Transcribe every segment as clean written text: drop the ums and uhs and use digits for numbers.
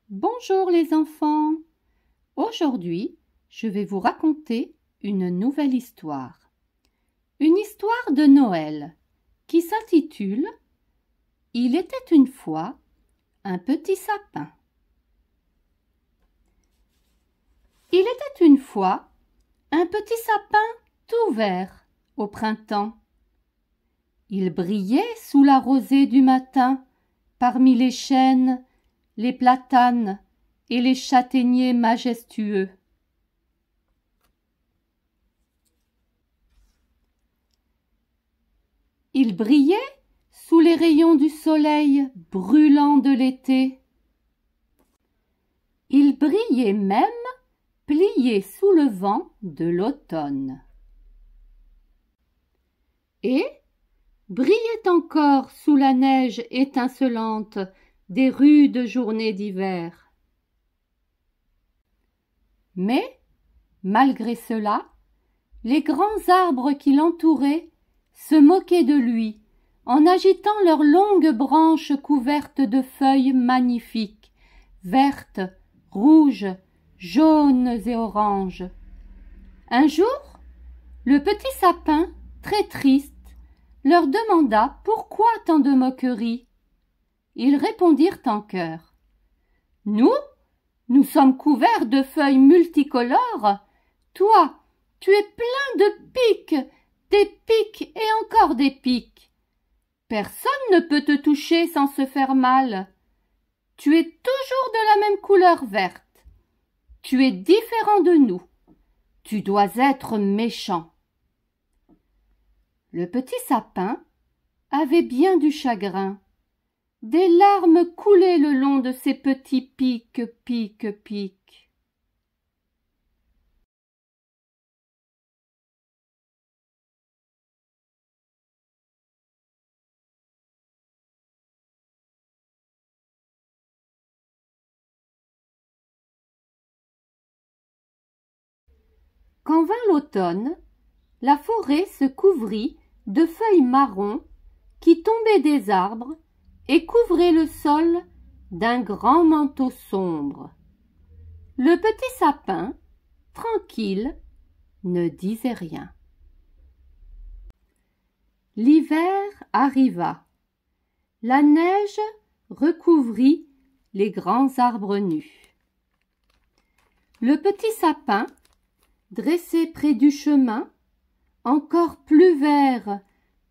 Bonjour les enfants. Aujourd'hui, je vais vous raconter une nouvelle histoire. Une histoire de Noël qui s'intitule « Il était une fois un petit sapin ». Il était une fois un petit sapin tout vert au printemps. Il brillait sous la rosée du matin parmi les chênes, les platanes et les châtaigniers majestueux. Il brillait sous les rayons du soleil brûlant de l'été. Il brillait même plié sous le vent de l'automne. Et brillait encore sous la neige étincelante des rudes journées d'hiver. Mais, malgré cela, les grands arbres qui l'entouraient se moquaient de lui en agitant leurs longues branches couvertes de feuilles magnifiques, vertes, rouges, jaunes et oranges. Un jour, le petit sapin, très triste, leur demanda pourquoi tant de moqueries. Ils répondirent en chœur. « Nous sommes couverts de feuilles multicolores. Toi, tu es plein de pics, des pics et encore des pics. Personne ne peut te toucher sans se faire mal. Tu es toujours de la même couleur verte. Tu es différent de nous. Tu dois être méchant. » Le petit sapin avait bien du chagrin. Des larmes coulaient le long de ses petits pics, pics, pics. Quand vint l'automne, la forêt se couvrit de feuilles marron qui tombaient des arbres et couvraient le sol d'un grand manteau sombre. Le petit sapin, tranquille, ne disait rien. L'hiver arriva. La neige recouvrit les grands arbres nus. Le petit sapin, dressé près du chemin, encore plus vert,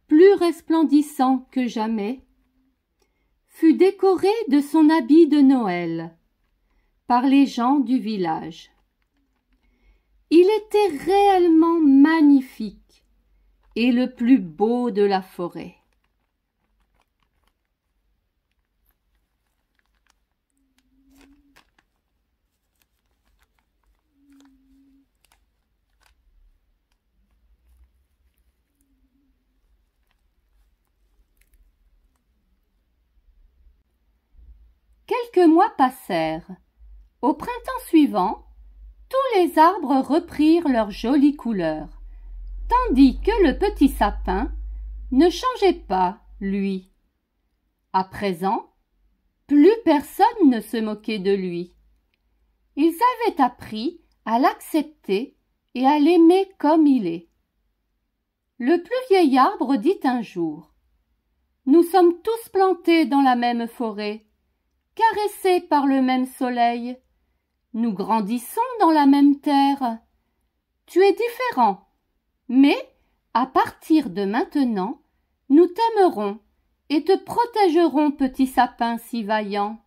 plus resplendissant que jamais, fut décoré de son habit de Noël par les gens du village. Il était réellement magnifique et le plus beau de la forêt. Quelques mois passèrent. Au printemps suivant, tous les arbres reprirent leur jolie couleur, tandis que le petit sapin ne changeait pas, lui. À présent, plus personne ne se moquait de lui. Ils avaient appris à l'accepter et à l'aimer comme il est. Le plus vieil arbre dit un jour « Nous sommes tous plantés dans la même forêt, caressés par le même soleil. Nous grandissons dans la même terre. Tu es différent, mais à partir de maintenant, nous t'aimerons et te protégerons, petit sapin si vaillant. »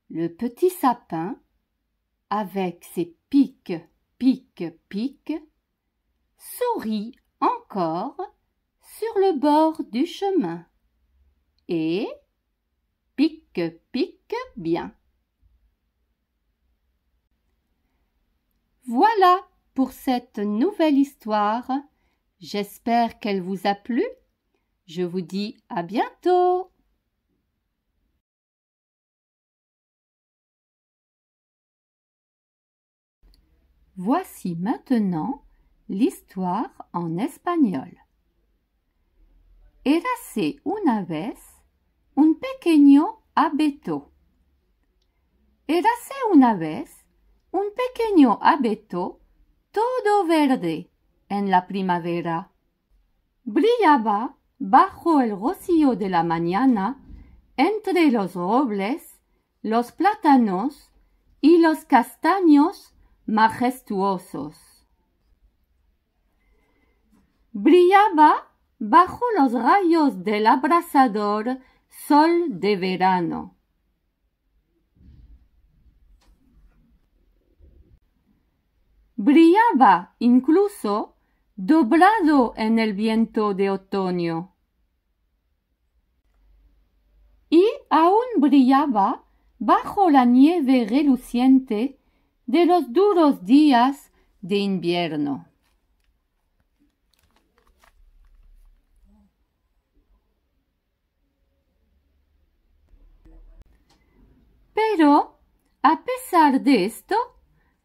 Le petit sapin, avec ses pics, pics, pics, sourit encore sur le bord du chemin et pique, pique bien. Voilà pour cette nouvelle histoire. J'espère qu'elle vous a plu. Je vous dis à bientôt. Voici maintenant l'histoire en espagnol. Érase una vez un pequeño abeto. Érase una vez un pequeño abeto todo verde en la primavera. Brillaba bajo el rocío de la mañana entre los robles, los plátanos y los castaños majestuosos. Brillaba bajo los rayos del abrasador sol de verano. Brillaba incluso doblado en el viento de otoño. Y aún brillaba bajo la nieve reluciente de los duros días de invierno. Pero, a pesar de esto,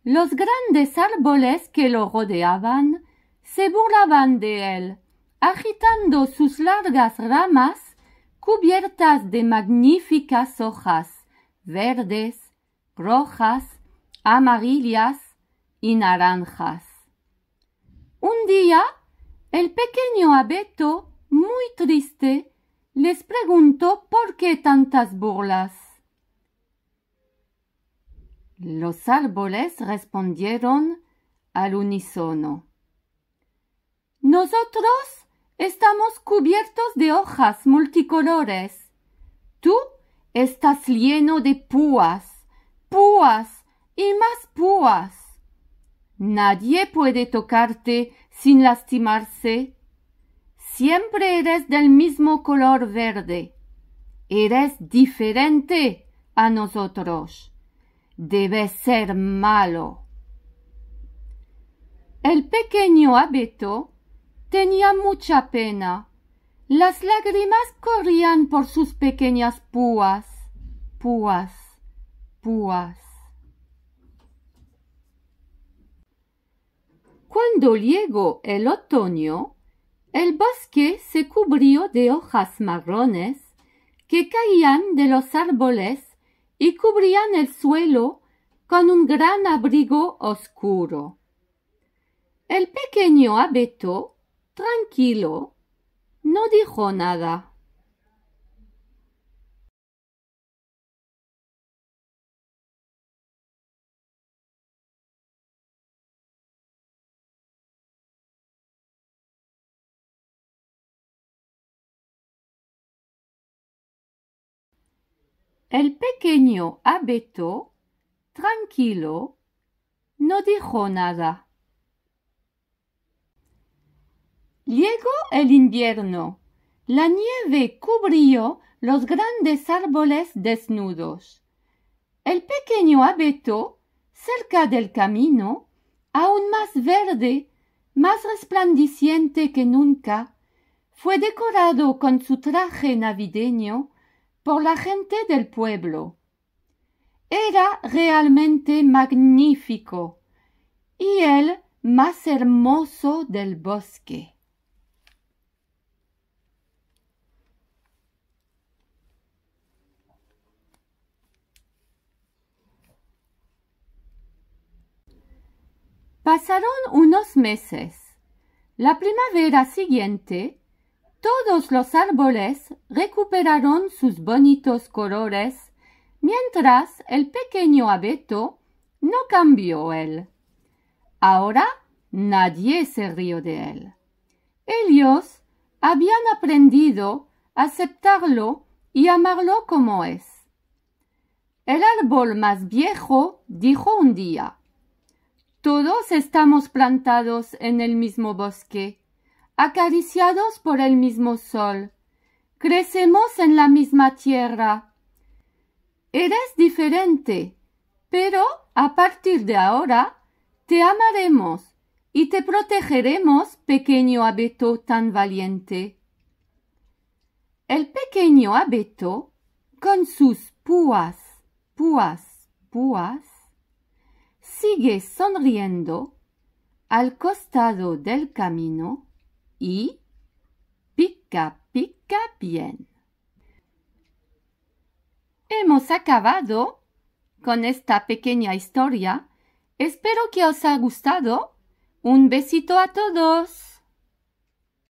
los grandes árboles que lo rodeaban se burlaban de él, agitando sus largas ramas cubiertas de magníficas hojas verdes, rojas, amarillas y naranjas. Un día, el pequeño abeto, muy triste, les preguntó por qué tantas burlas. Los árboles respondieron al unísono: Nosotros estamos cubiertos de hojas multicolores. Tú estás lleno de púas, púas y más púas. Nadie puede tocarte sin lastimarse. Siempre eres del mismo color verde. Eres diferente a nosotros. Debes ser malo. El pequeño abeto tenía mucha pena. Las lágrimas corrían por sus pequeñas púas, púas, púas. Cuando llegó el otoño, el bosque se cubrió de hojas marrones que caían de los árboles y cubrían el suelo con un gran abrigo oscuro. El pequeño abeto, tranquilo, no dijo nada. El pequeño abeto, tranquilo, no dijo nada. Llegó el invierno. La nieve cubrió los grandes árboles desnudos. El pequeño abeto, cerca del camino, aún más verde, más resplandeciente que nunca, fue decorado con su traje navideño por la gente del pueblo. Era realmente magnífico y el más hermoso del bosque. Pasaron unos meses. La primavera siguiente, todos los árboles recuperaron sus bonitos colores, mientras el pequeño abeto no cambió él. Ahora nadie se rió de él. Ellos habían aprendido a aceptarlo y amarlo como es. El árbol más viejo dijo un día: Todos estamos plantados en el mismo bosque, acariciados por el mismo sol. Crecemos en la misma tierra. Eres diferente, pero a partir de ahora te amaremos y te protegeremos, pequeño abeto tan valiente. El pequeño abeto, con sus púas, púas, púas, sigue sonriendo al costado del camino y pica, pica bien. Hemos acabado con esta pequeña historia. Espero que os haya gustado. Un besito a todos.